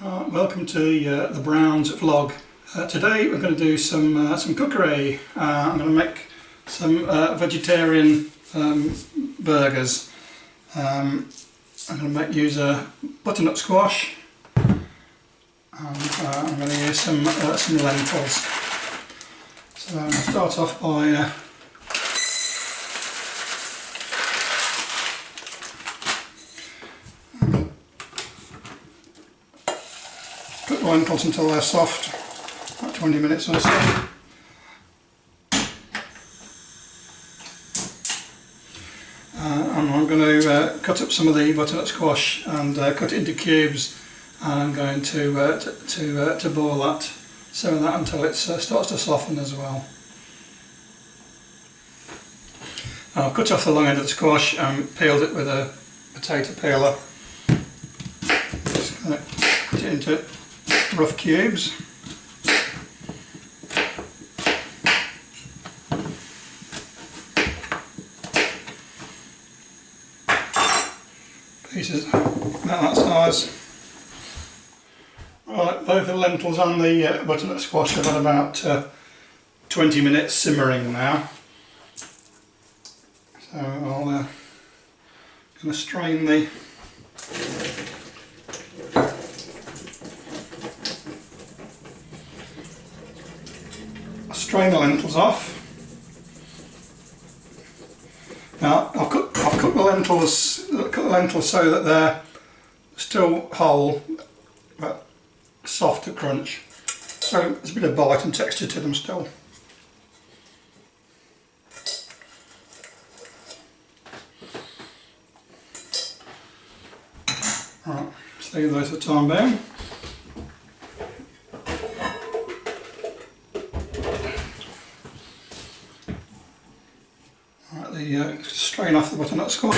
Welcome to the Browns vlog. Today we're going to do some cookery. I'm going to make some vegetarian burgers. I'm going to use a butternut squash, and I'm going to use some lentils. So I'm going to start off by cook the lentils until they're soft, about 20 minutes or so. And I'm going to cut up some of the butternut squash and cut it into cubes, and I'm going to boil that, simmer that until it starts to soften as well. I'll cut off the long end of the squash and peeled it with a potato peeler. Just going to cut it into rough cubes. Pieces about that size. Right, both the lentils and the butternut squash have had about 20 minutes simmering now. So I'll going to strain the lentils off. Now I've cut the lentils so that they're still whole but soft to crunch. So there's a bit of bite and texture to them still. Right, let's leave those for the time being. Right, strain off the butternut squash.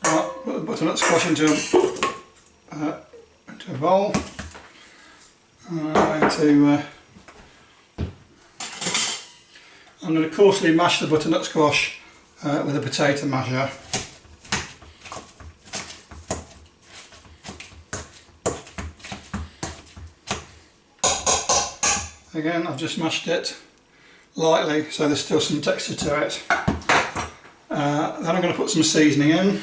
Right, put the butternut squash into a bowl. I'm going to coarsely mash the butternut squash with a potato masher. Again, I've just mashed it lightly so there's still some texture to it. Then I'm going to put some seasoning in.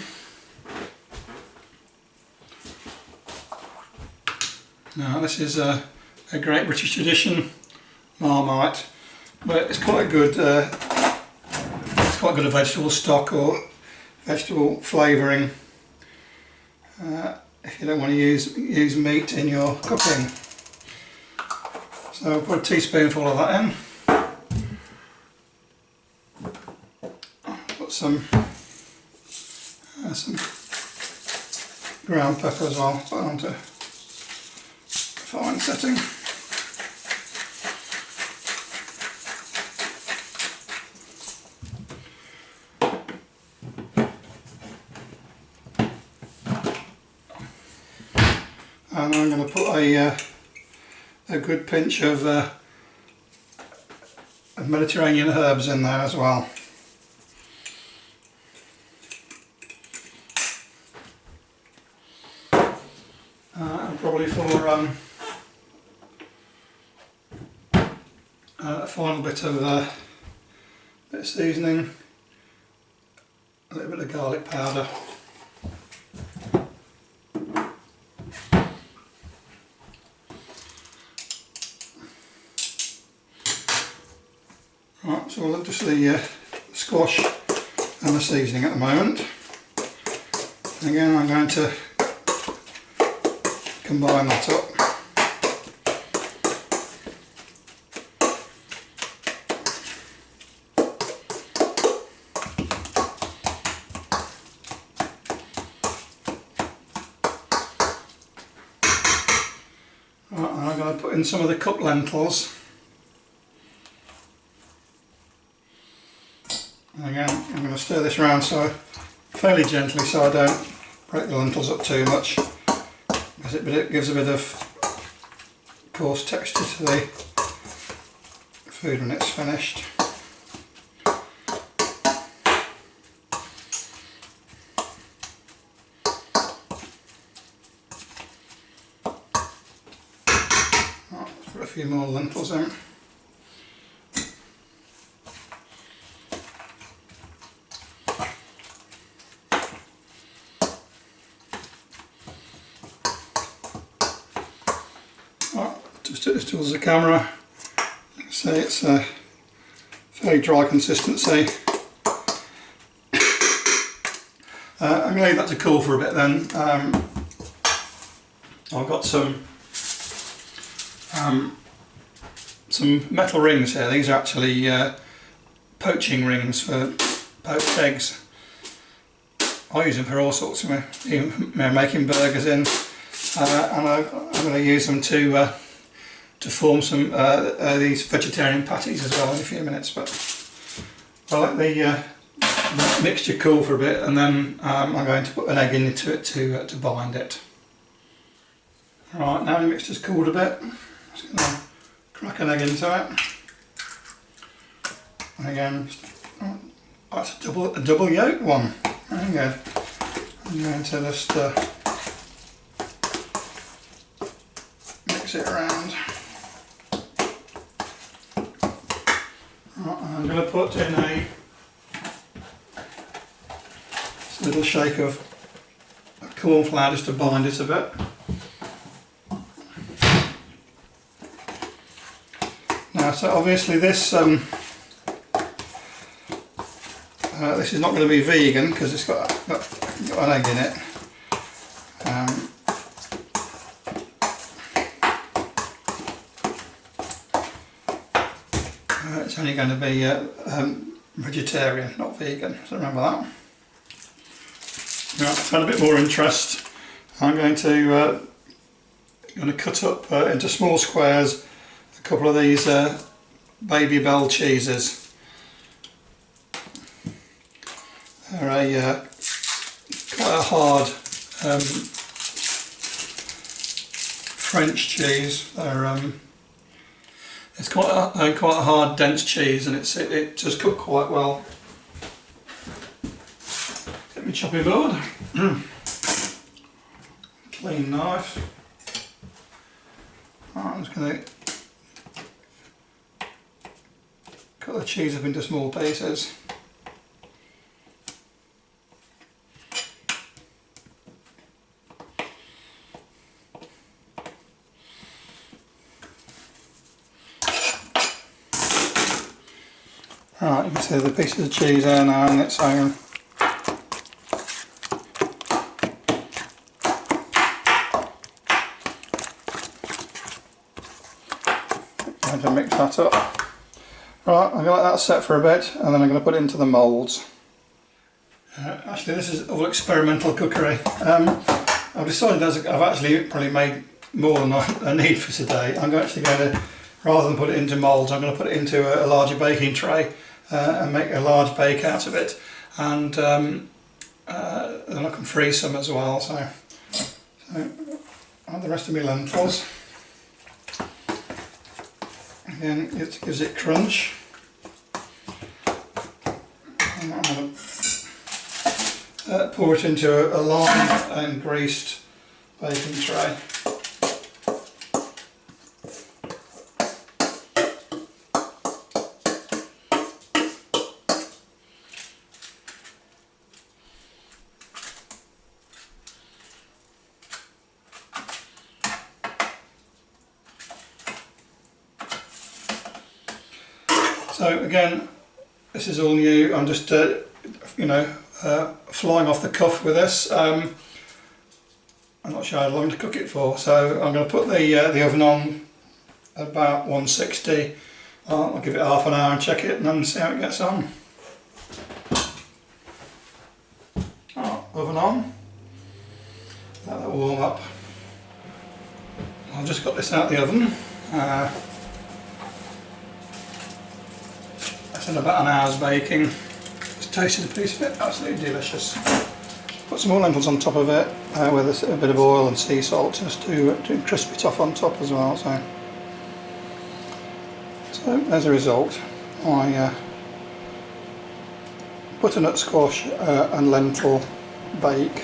Now this is a great British tradition, Marmite, but it's quite good. It's quite good a vegetable stock or vegetable flavouring if you don't want to use meat in your cooking. So I'll put a teaspoonful of that in. Put some ground pepper as well. Put it onto fine setting. And I'm going to put a good pinch of Mediterranean herbs in there as well. And probably for a final bit of seasoning, a little bit of garlic powder. Right, so we'll look just the squash and the seasoning at the moment. And again, I'm going to combine that up. Right, and I'm going to put in some of the cooked lentils. And again, I'm going to stir this around fairly gently so I don't break the lentils up too much, because it gives a bit of coarse texture to the food when it's finished. Put a few more lentils in. Just took this towards the camera. See, it's a fairly dry consistency. I'm going to leave that to cool for a bit then. I've got some metal rings here. These are actually poaching rings for poached eggs. I use them for all sorts of making burgers in, and I'm going to use them to form some these vegetarian patties as well in a few minutes. But I like the mixture cool for a bit, and then I'm going to put an egg into it to bind it. Right, now the mixture's cooled a bit, I'm just going to crack an egg into it. And again, that's a double yolk one. Very good. I'm going to just mix it around. Right, I'm going to put in a little shake of corn flour just to bind it a bit. Now, so obviously this this is not going to be vegan because it's got an egg in it. It's only going to be vegetarian, not vegan, so remember that. Right, to add a bit more interest, I'm going to cut up into small squares a couple of these Baby Bell cheeses. They're quite a hard French cheese. It's quite a hard, dense cheese, and it does cook quite well. Get my chopping board, clean knife. I'm just going to cut the cheese up into small pieces. Right, you can see the pieces of cheese there now on its own. Going to mix that up. Right, I'm going to let that set for a bit, and then I'm going to put it into the moulds. Actually, this is all experimental cookery. I've decided I've actually probably made more than I need for today. I'm actually going to, rather than put it into moulds, I'm going to put it into a larger baking tray and make a large bake out of it, and then I can freeze some as well. So add the rest of my lentils. Again, it gives it crunch. And I'm going to pour it into a lined and greased baking tray. So again, this is all new. I'm just, flying off the cuff with this. I'm not sure how long to cook it for, so I'm going to put the oven on about 160. I'll give it half an hour and check it, and then see how it gets on. Oven on. Let that warm up. I've just got this out of the oven. That's in about an hour's baking. Just tasted a piece of it, absolutely delicious. Put some more lentils on top of it with a bit of oil and sea salt just to crisp it off on top as well. So So as a result, I butternut squash and lentil bake